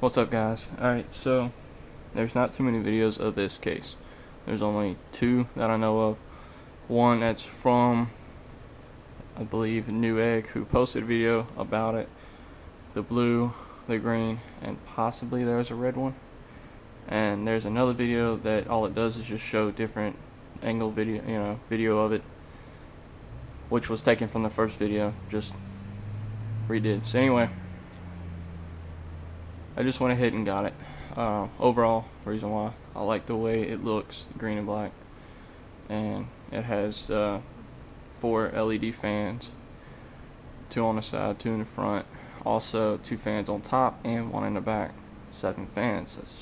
What's up, guys? Alright, so there's not too many videos of this case. There's only two that I know of. One that's from, I believe, Newegg, who posted a video about it. The blue, the green, and possibly there's a red one. And there's another video that all it does is just show different angle video, video of it, which was taken from the first video, just redid. So anyway, I just went ahead and got it. Overall, reason why I like the way it looks, green and black, and it has 4 LED fans, 2 on the side, 2 in the front, also 2 fans on top and 1 in the back. 7 fans. That's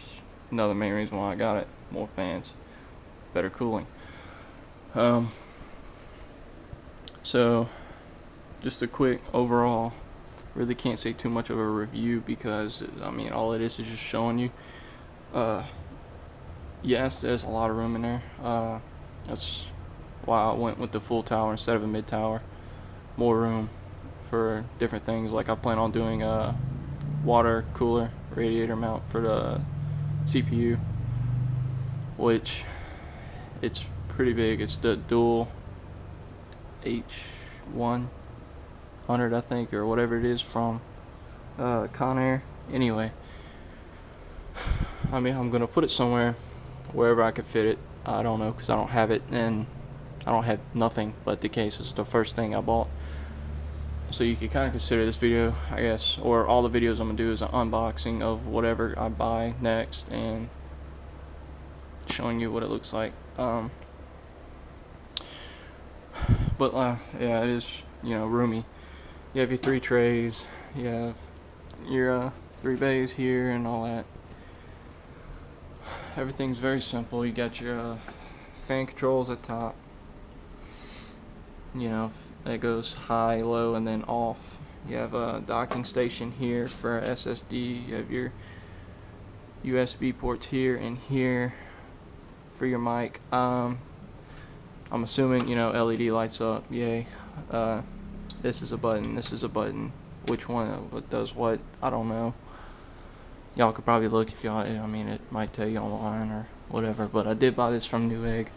another main reason why I got it. More fans, better cooling. So just a quick overall. Really can't say too much of a review because I mean all it is just showing you. Yes, there's a lot of room in there. That's why I went with the full tower instead of a mid tower. More room for different things. Like I plan on doing a water cooler radiator mount for the CPU, which it's pretty big. It's the dual H100, I think, or whatever it is from Conair. Anyway, I mean, I'm gonna put it somewhere, wherever I could fit it. I don't know, because I don't have it, and I don't have nothing but the case. It's the first thing I bought. So you could kind of consider this video, I guess, or all the videos I'm gonna do is an unboxing of whatever I buy next and showing you what it looks like. But yeah, it is, roomy. You have your 3 trays, you have your 3 bays here and all that. Everything's very simple. You got your fan controls at top. That goes high, low, and then off. You have a docking station here for SSD. You have your USB ports here and here for your mic. I'm assuming, LED lights up. Yay. This is a button, this is a button. Which one does what? I don't know. Y'all could probably look if y'all, I mean, it might tell you online or whatever, but I did buy this from Newegg.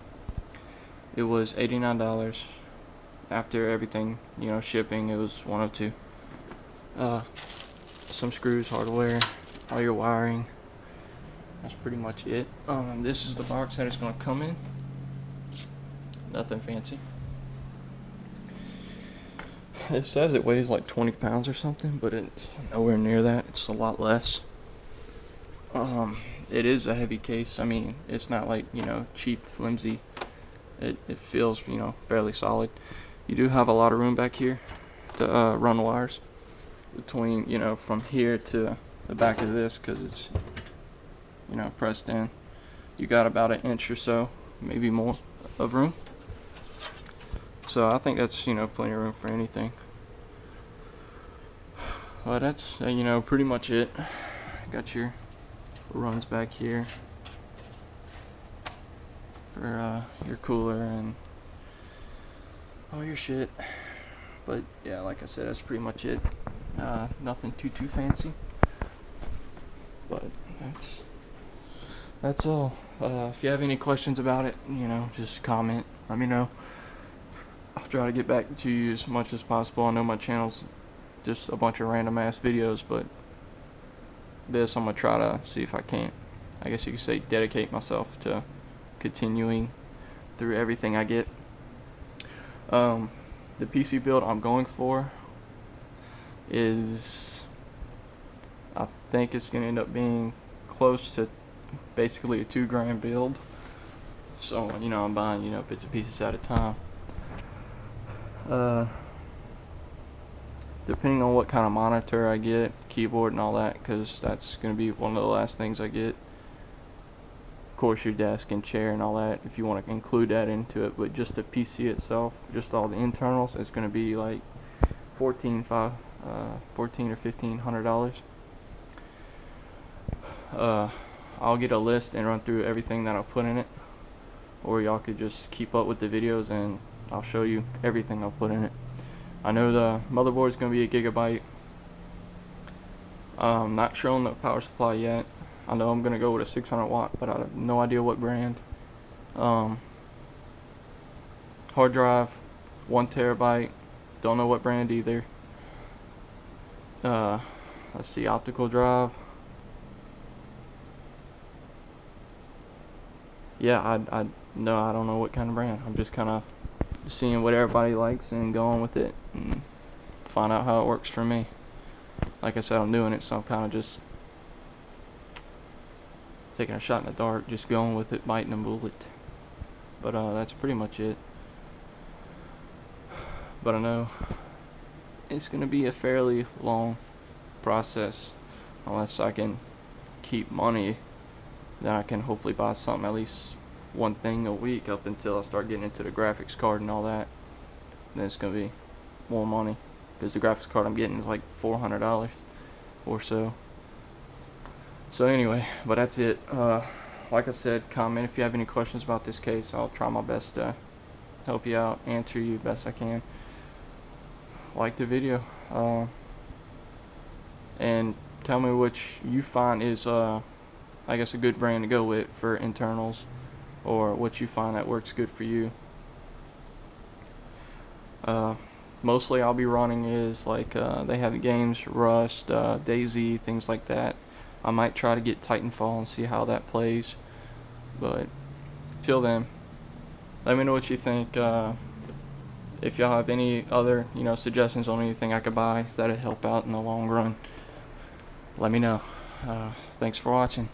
It was $89. After everything, shipping, it was $102. Some screws, hardware, all your wiring. That's pretty much it. This is the box that it's going to come in. Nothing fancy. It says it weighs like 20 pounds or something, but it's nowhere near that. It's a lot less. It is a heavy case. I mean, it's not like, cheap, flimsy. It feels, fairly solid. You do have a lot of room back here to run wires between, from here to the back of this, because it's, pressed in. You got about 1 inch or so, maybe more, of room. So I think that's, plenty of room for anything. Well, that's, pretty much it. Got your runs back here for your cooler and all your shit. But yeah, like I said, that's pretty much it. Nothing too fancy, but that's all. If you have any questions about it, just comment, let me know. I'll try to get back to you as much as possible. I know my channel's just a bunch of random ass videos, but this I'm gonna try to see if I can't, I guess you could say, dedicate myself to continuing through everything I get. The PC build I'm going for is, I think it's gonna end up being close to basically a $2,000 build. So I'm buying bits and pieces at a time. Depending on what kind of monitor I get, keyboard and all that, because that's going to be one of the last things I get. Of course, your desk and chair and all that, if you want to include that into it. But just the PC itself, just all the internals, it's going to be like $1,400 or $1,500. I'll get a list and run through everything that I'll put in it, or y'all could just keep up with the videos and I'll show you everything I'll put in it. I know the motherboard is going to be 1 gigabyte. Not showing the power supply yet. I know I'm gonna go with a 600 watt, but I have no idea what brand. Hard drive, 1 terabyte. Don't know what brand either. Let's see, optical drive. Yeah, I don't know what kind of brand. I'm just kind of seeing what everybody likes and going with it and find out how it works for me. Like I said, I'm doing it, so I'm kind of just taking a shot in the dark, just going with it, biting a bullet. But that's pretty much it. But I know it's gonna be a fairly long process unless I can keep money. Then I can hopefully buy something, at least one thing a week, up until I start getting into the graphics card and all that. Then it's gonna be more money, because the graphics card I'm getting is like $400 or so. So anyway, but that's it. Like I said, comment if you have any questions about this case. I'll try my best to help you out, answer you best I can. Like the video, and tell me which you find is I guess a good brand to go with for internals, or what you find that works good for you. Mostly I'll be running is like they have the games Rust, DayZ, things like that. I might try to get Titanfall and see how that plays, but till then, let me know what you think. If y'all have any other suggestions on anything I could buy that'd help out in the long run, let me know. Thanks for watching.